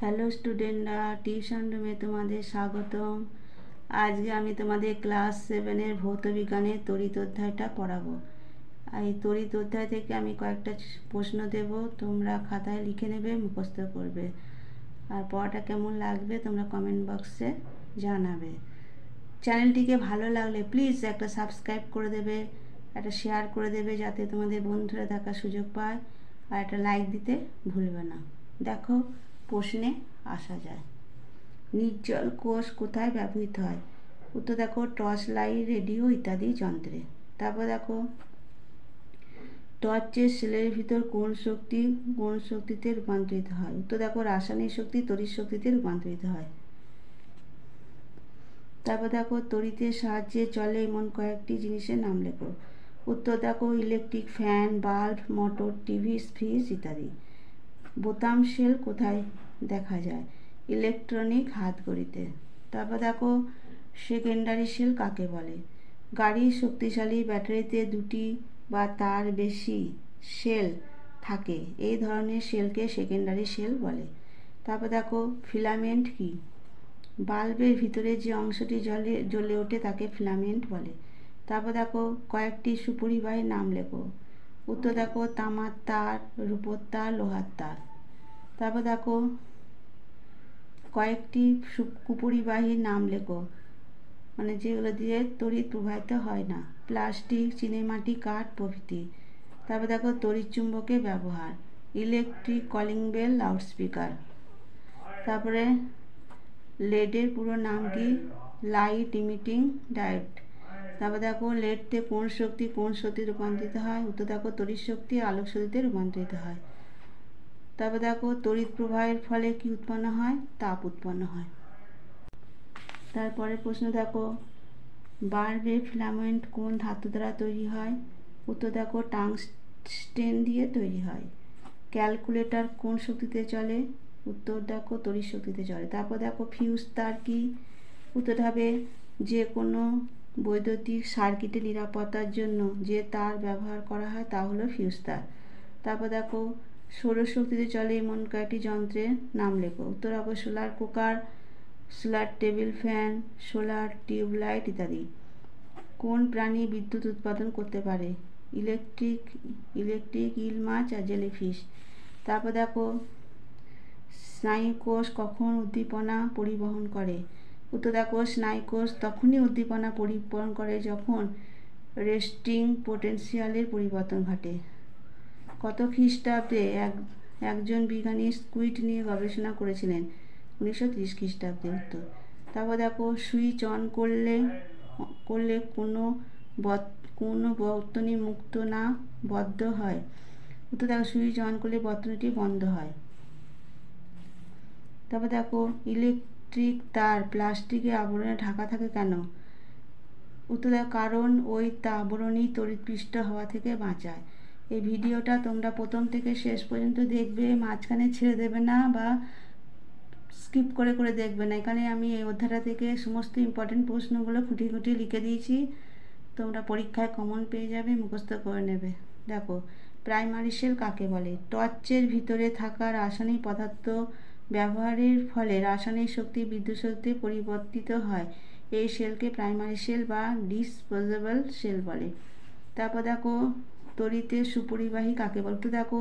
Hello স্টুডেন্টরা, tuition রুমে তোমাদের স্বাগতম। আজকে আমি তোমাদের ক্লাস 7-এর ভৌত বিজ্ঞানের তড়িৎ অধ্যায়টা পড়াবো। এই তড়িৎ অধ্যায় থেকে আমি কয়েকটা প্রশ্ন দেব, তোমরা খাতায় লিখে নেবে, মুখস্থ করবে। আর পড়াটা কেমন লাগবে তোমরা কমেন্ট বক্সে জানাবে। চ্যানেলটিকে ভালো লাগলে প্লিজ একটা সাবস্ক্রাইব করে দেবে, একটা শেয়ার করে দেবে যাতে তোমাদের বন্ধুরা দেখার সুযোগ পায়, আর একটা লাইক দিতে ভুলবে না। দেখো প্রশ্নে আসা যায়। নির্জল কোষ কোথায় ব্যবহৃত হয়? উত্তর দেখো টর্চ লাইট, রেডিও ইত্যাদি যন্ত্রে। তারপর দেখো টর্চের সেলের ভিতর কোন শক্তিতে রূপান্তরিত হয়? উত্তর দেখো রাসায়নিক শক্তি তড়িৎ শক্তিতে রূপান্তরিত হয়। তারপর দেখো তড়িতের সাহায্যে চলে এমন কয়েকটি জিনিসের নাম লেখো। উত্তর দেখো electric fan, bulb, motor, TV, fridge ইত্যাদি। বোতাম সেল কোথায় দেখা যায়? ইলেকট্রনিক হাতঘড়িতে। তারপর দেখো সেকেন্ডারি সেল কাকে বলে? গাড়ির শক্তিশালী ব্যাটারিতে দুটি বা তার বেশি সেল থাকে, এই ধরনের সেলকে সেকেন্ডারি সেল বলে। তারপর দেখো ফিলামেন্ট কি? বাল্বের ভিতরে যে অংশটি জ্বলে ওঠে তাকে ফিলামেন্ট বলে। তারপর দেখো কয়েকটি সুপরিবাহীর নাম লেখো। উত্তর দেখো তামার তার, রূপোর তার, লোহার তার। তারপর দেখো কয়েকটি কুপরিবাহীর নাম লেখো, মানে যেগুলো দিয়ে তড়িৎ প্রবাহিত হয় না। প্লাস্টিক, চিনেমাটি, কাঠ প্রভৃতি। তারপর দেখো তড়িৎ চুম্বকের ব্যবহার, ইলেকট্রিক কলিং বেল, লাউডস্পিকার। তারপরে লেডের পুরো নাম কি? Light emitting diode. তারপর দেখো লেডতে কোন শক্তি রূপান্তরিত হয়? উত্তর দেখো তড়িৎ শক্তি আলোক শক্তিতে রূপান্তরিত হয়। তারপর দেখো তড়িৎ প্রবাহের ফলে কি উৎপন্ন হয়? তাপ উৎপন্ন হয়। তারপরে প্রশ্ন দেখো বাল্বের ফিলামেন্ট কোন ধাতু দ্বারা তৈরি হয়? উত্তর দেখো টাংস্টেন দিয়ে তৈরি হয়। ক্যালকুলেটর কোন শক্তিতে চলে? উত্তর দেখো তড়িৎ শক্তিতে চলে। তারপর দেখো ফিউজ তার কি? উত্তর হবে যে কোনো বৈদ্যুতিক সার্কিটের নিরাপত্তার জন্য যে তার ব্যবহার করা হয় তা হলো ফিউজ তার। তারপর দেখো সৌরশক্তিতে চলে এমন কয়েকটি যন্ত্রের নাম লেখো। উত্তর দেখো solar cooker, solar table fan, solar tubelight ইত্যাদি। কোন প্রাণী বিদ্যুৎ উৎপাদন করতে পারে? ইলেকট্রিক ইল মাছ আর জেলিফিশ। তারপর দেখো স্নায়ুকোষ কখন উদ্দীপনা পরিবহন করে? উত্তর দেখো স্নায়ুকোষ তখনই উদ্দীপনা পরিবহন করে যখন রেস্টিং পোটেনশিয়ালের পরিবর্তন ঘটে। কত খ্রিস্টাব্দে একজন বিজ্ঞানী স্কুইড নিয়ে গবেষণা করেছিলেন? 1930 খ্রিস্টাব্দে উত্তর। তারপর দেখো সুইচ অন করলে কোনো বর্তনী মুক্ত না বদ্ধ হয়? উত্তর দেখো সুইচ অন করলে বর্তনীটি বন্ধ হয়। তারপর দেখো ইলেকট্রিক তার প্লাস্টিকের আবরণে ঢাকা থাকে কেন? উত্তর দেখো কারণ ওই আবরণই তড়িৎপৃষ্ট হওয়া থেকে বাঁচায়। এই ভিডিওটা তোমরা প্রথম থেকে শেষ পর্যন্ত দেখবে, মাঝখানে ছেড়ে দেবে না বা স্কিপ করে করে দেখবে না। এখানে আমি এই অধ্যায়টা থেকে সমস্ত ইম্পর্টেন্ট প্রশ্নগুলো খুঁটিয়ে খুঁটিয়ে লিখে দিয়েছি, তোমরা পরীক্ষায় কমন পেয়ে যাবে, মুখস্থ করে নেবে। দেখো প্রাইমারি সেল কাকে বলে? টর্চের ভিতরে থাকা রাসায়নিক পদার্থ ব্যবহারের ফলে রাসায়নিক শক্তি বিদ্যুৎ শক্তিতে পরিবর্তিত হয়, এই সেলকে প্রাইমারি সেল বা ডিসপোজেবল সেল বলে। তারপর দেখো তড়িতের সুপরিবাহী কাকে বলে? তো দেখো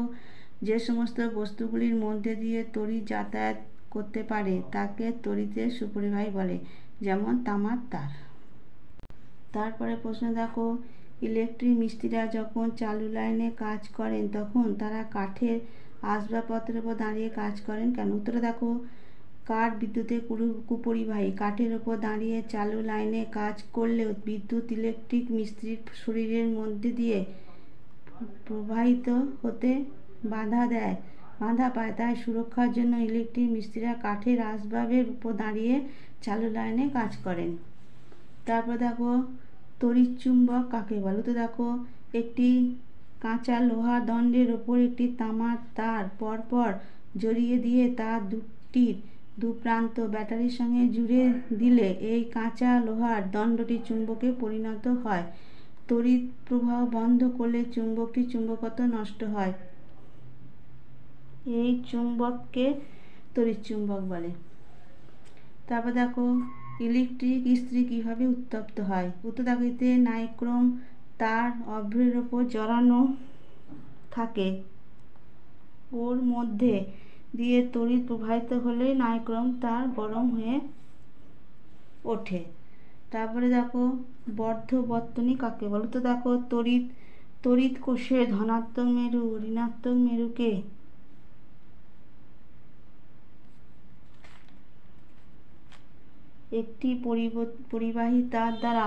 যে সমস্ত বস্তুগুলির মধ্যে দিয়ে তড়িৎ যাতায়াত করতে পারে তাকে তড়িতের সুপরিবাহী বলে, যেমন তামার তার। তারপরে প্রশ্ন দেখো ইলেকট্রিক মিস্ত্রিরা যখন চালু লাইনে কাজ করেন তখন তারা কাঠের আসবাবপত্রের উপর দাঁড়িয়ে কাজ করেন কেন? উত্তরে দেখো কাঠ বিদ্যুতের কুপরিবাহী, কাঠের ওপর দাঁড়িয়ে চালু লাইনে কাজ করলেও বিদ্যুৎ ইলেকট্রিক মিস্ত্রির শরীরের মধ্যে দিয়ে প্রবাহিত হতে বাধা পায়, তাই সুরক্ষার জন্য ইলেকট্রিক মিস্ত্রিরা কাঠের আসবাবের উপর দাঁড়িয়ে চালু লাইনে কাজ করেন। তারপর দেখো তড়িৎ চুম্বক কাকে বলে? তো দেখো একটি কাঁচা লোহার দণ্ডের ওপর একটি তামার তার পরপর জড়িয়ে দিয়ে তার দু প্রান্ত ব্যাটারির সঙ্গে জুড়ে দিলে এই কাঁচা লোহার দণ্ডটি চুম্বকে পরিণত হয়। তড়িৎ প্রবাহ বন্ধ করলে চুম্বকটির চুম্বকত্ব নষ্ট হয়। এই চুম্বককে তড়িৎচুম্বক বলে। তারপর দেখো ইলেকট্রিক ইস্ত্রি কীভাবে উত্তপ্ত হয়। উত্তর দেখো, এতে নাইক্রোম তার অভ্রের ওপর জড়ানো থাকে, ওর মধ্যে দিয়ে তড়িৎ প্রবাহিত হলে নাইক্রোম তার গরম হয়ে ওঠে। তারপরে দেখো বর্ধবর্তনী কাকে বলে। তো দেখো তড়িৎ কোষের ধনাত্মক মেরু ঋণাত্মক মেরুকে একটি পরিবাহী তার দ্বারা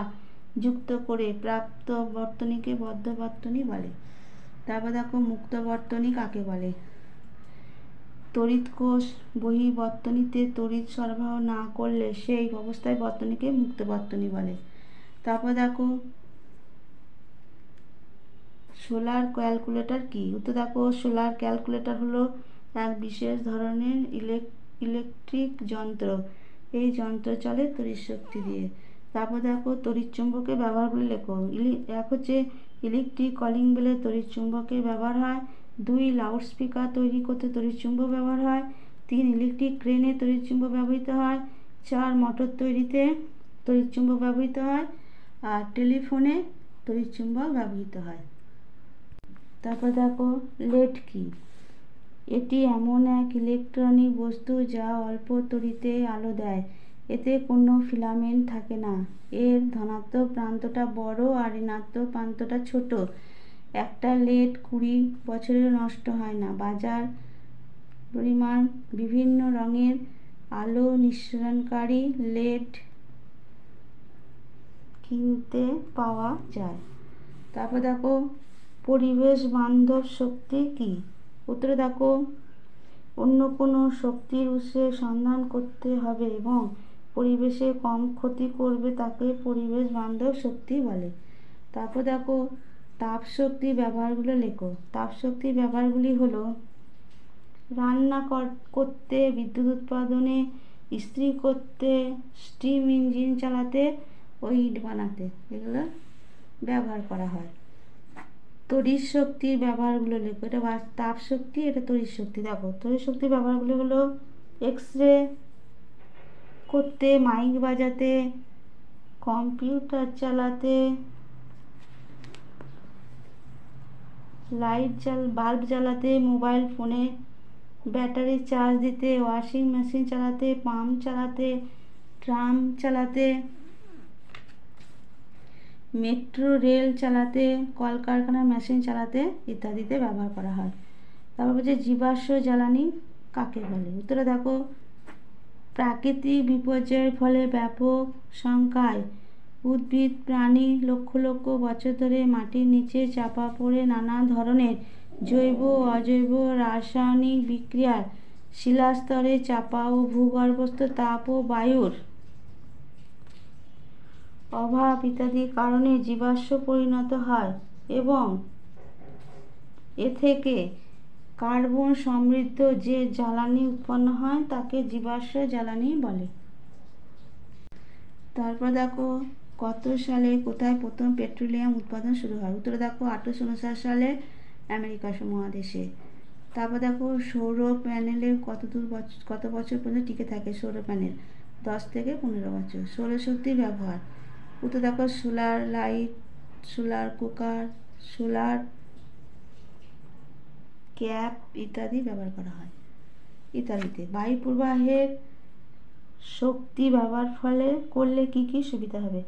যুক্ত করে প্রাপ্ত বর্তনীকে বর্ধবর্তনী বলে। তারপর দেখো মুক্ত বর্তনী কাকে বলে। তড়িৎ কোষ বহির্বর্তনীতে তড়িৎ সরবরাহ না করলে সেই অবস্থায় বর্তনীকে মুক্ত বর্তনী বলে। তারপর দেখো সোলার ক্যালকুলেটর কি। উত্তর দেখো, সোলার ক্যালকুলেটর হলো এক বিশেষ ধরনের ইলেকট্রিক যন্ত্র। এই যন্ত্র চলে তড়িৎ শক্তি দিয়ে। তারপর দেখো তড়িৎচুম্বকের ব্যবহারগুলি লেখো। এক হচ্ছে ইলেকট্রিক কলিং বেলে তড়িৎচুম্বকের ব্যবহার হয়। 2 লাউডস্পিকার তৈরি করতে তড়িৎচুম্বক ব্যবহার হয়। 3 ইলেকট্রিক ক্রেনে তড়িৎচুম্বক ব্যবহৃত হয়। 4 মোটর তৈরিতে তড়িৎচুম্বক ব্যবহৃত হয়। আর টেলিফোনে তড়িৎচুম্বক ব্যবহৃত হয়। তারপর দেখো লেড কি। এটি এমন এক ইলেকট্রনিক বস্তু যা অল্প তড়িতে আলো দেয়। এতে কোনো ফিলামেন্ট থাকে না। এর ধনাত্মক প্রান্তটা বড় আর ঋণাত্মক প্রান্তটা ছোট। একটা লেড 20 বছরেও নষ্ট হয় না। বাজার পরিমাণ বিভিন্ন রঙের আলো নিঃসরণকারী লেড কিনতে পাওয়া যায়। তারপর দেখো পরিবেশ বান্ধব শক্তি কি। উত্তরে দেখো, অন্য কোনো শক্তির উৎসের সন্ধান করতে হবে এবং পরিবেশে কম ক্ষতি করবে তাকে পরিবেশ বান্ধব শক্তি বলে। তারপর দেখো তাপ শক্তির ব্যবহারগুলো লেখো। তাপ শক্তির ব্যবহারগুলি হলো রান্না করতে, বিদ্যুৎ উৎপাদনে, ইস্ত্রি করতে, স্টিম ইঞ্জিন চালাতে ও ইট বানাতে এগুলো ব্যবহার করা হয়। তড়িৎ শক্তির ব্যবহারগুলো লেখো। এটা তাপ শক্তি, এটা তড়িৎ শক্তি। দেখো তড়িৎ শক্তির ব্যবহারগুলো হলো এক্সরে করতে, মাইক বাজাতে, কম্পিউটার চালাতে, বাল্ব জ্বালাতে, মোবাইল ফোনে ব্যাটারি চার্জ দিতে, ওয়াশিং মেশিন চালাতে, পাম্প চালাতে, ট্রাম চালাতে, মেট্রো রেল চালাতে, কলকারখানার মেশিন চালাতে ইত্যাদিতে ব্যবহার করা হয়। তারপর হচ্ছে জীবাশ্ম জ্বালানি কাকে বলে। উত্তরে দেখো, প্রাকৃতিক বিপর্যয়ের ফলে ব্যাপক সংখ্যায় উদ্ভিদ প্রাণী লক্ষ লক্ষ বছর ধরে মাটির নিচে চাপা পড়ে নানা ধরনের জৈব অজৈব রাসায়নিক বিক্রিয়ায় শিলাস্তরে চাপা ও ভূগর্ভস্থ তাপ ও বায়ুর অভাব ইত্যাদি কারণে জীবাশ্ম পরিণত হয় এবং এ থেকে কার্বন সমৃদ্ধ যে জ্বালানি উৎপন্ন হয় তাকে জীবাশ্ম জ্বালানি বলে। তারপর দেখো কত সালে কোথায় প্রথম পেট্রোলিয়াম উৎপাদন শুরু হয়। উত্তরে দেখো 1859 সালে আমেরিকা মহাদেশে। তারপর দেখো সৌর প্যানেলে কত বছর পর্যন্ত টিকে থাকে। সৌর প্যানেল 10 থেকে 15 বছর। সৌরশক্তির ব্যবহার। উত্তর দেখো solar light, solar cooker, solar cap ইত্যাদি ব্যবহার করা হয়। ইত্যাদিতে বায়ু প্রবাহের শক্তি ব্যবহার করলে কি কি সুবিধা হবে।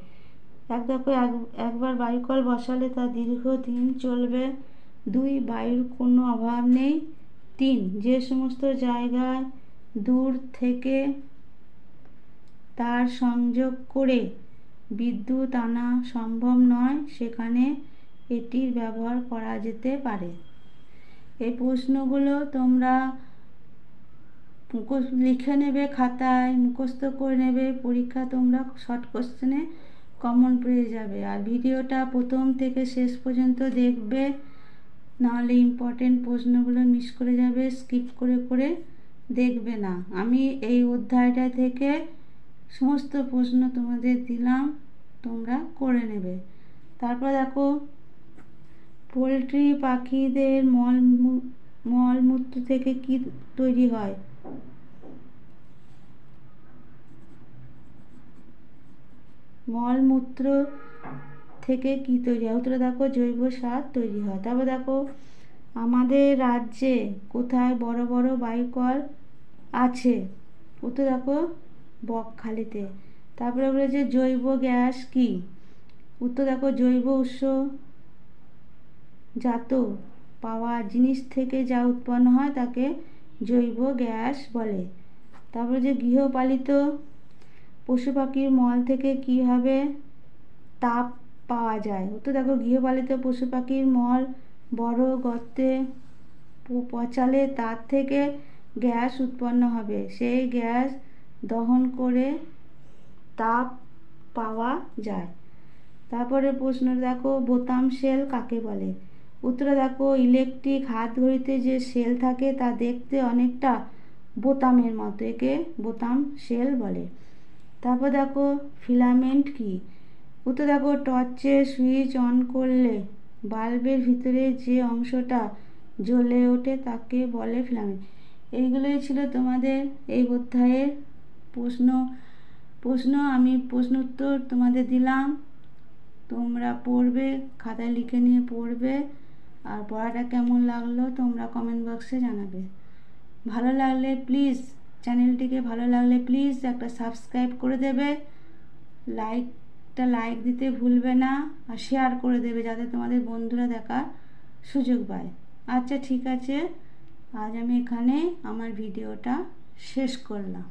দেখো একবার বায়ুকল বসালে তা দীর্ঘদিন চলবে। 2 বায়ুর কোনো অভাব নেই। 3 যে সমস্ত জায়গায় দূর থেকে তার সংযোগ করে বিদ্যুৎ আনা সম্ভব নয় সেখানে এটির ব্যবহার করা যেতে পারে। এই প্রশ্নগুলো তোমরা লিখে নেবে খাতায়, মুখস্থ করে নেবে। পরীক্ষা তোমরা শর্ট কোশ্চেনে কমন পেয়ে যাবে। আর ভিডিওটা প্রথম থেকে শেষ পর্যন্ত দেখবে, নাহলে ইম্পর্টেন্ট প্রশ্নগুলো মিস করে যাবে। স্কিপ করে করে দেখবে না। আমি এই অধ্যায়টা থেকে সমস্ত প্রশ্ন তোমাদের দিলাম, তোমরা করে নেবে। তারপর দেখো পোলট্রি পাখিদের মলমূত্র থেকে কি তৈরি হয়। মলমূত্র থেকে কি তৈরি হয়? উত্তরে দেখো জৈব সার তৈরি হয়। তারপর দেখো আমাদের রাজ্যে কোথায় বড় বড় বায়ুকল আছে? উত্তর দেখো বকখালিতে। তারপরে বলেছে জৈব গ্যাস কি? উত্তর দেখো জৈব উৎস জাত পাওয়া জিনিস থেকে যা উৎপন্ন হয় তাকে জৈব গ্যাস বলে। তারপরে যে গৃহপালিত পশু পাখির মল থেকে কীভাবে তাপ পাওয়া যায়? উত্তর দেখো গৃহপালিত পশু পাখির মল বড় গর্তে পচালে তার থেকে গ্যাস উৎপন্ন হবে, সেই গ্যাস দহন করে তাপ পাওয়া যায়। তারপরে প্রশ্ন দেখো বোতাম সেল কাকে বলে? উত্তরে দেখো ইলেকট্রিক হাত ঘড়িতে যে সেল থাকে তা দেখতে অনেকটা বোতামের মতো, একে বোতাম সেল বলে। তারপর দেখো ফিলামেন্ট কি? উত্তর দেখো টর্চের সুইচ অন করলে বাল্বের ভিতরে যে অংশটা জ্বলে ওঠে তাকে বলে ফিলামেন্ট। এইগুলোই ছিল তোমাদের এই অধ্যায়ের প্রশ্ন আমি প্রশ্ন উত্তর তোমাদের দিলাম, তোমরা পড়বে, খাতায় লিখে নিয়ে পড়বে। আর পড়াটা কেমন লাগলো তোমরা কমেন্ট বক্সে জানাবে। ভালো লাগলে প্লিজ চ্যানেলটিকে ভালো লাগলে প্লিজ একটা সাবস্ক্রাইব করে দেবে, লাইক দিতে ভুলবে না, আর শেয়ার করে দেবে যাতে তোমাদের বন্ধুরা দেখার সুযোগ পায়। আচ্ছা ঠিক আছে, আজ আমি এখানে আমার ভিডিওটা শেষ করলাম।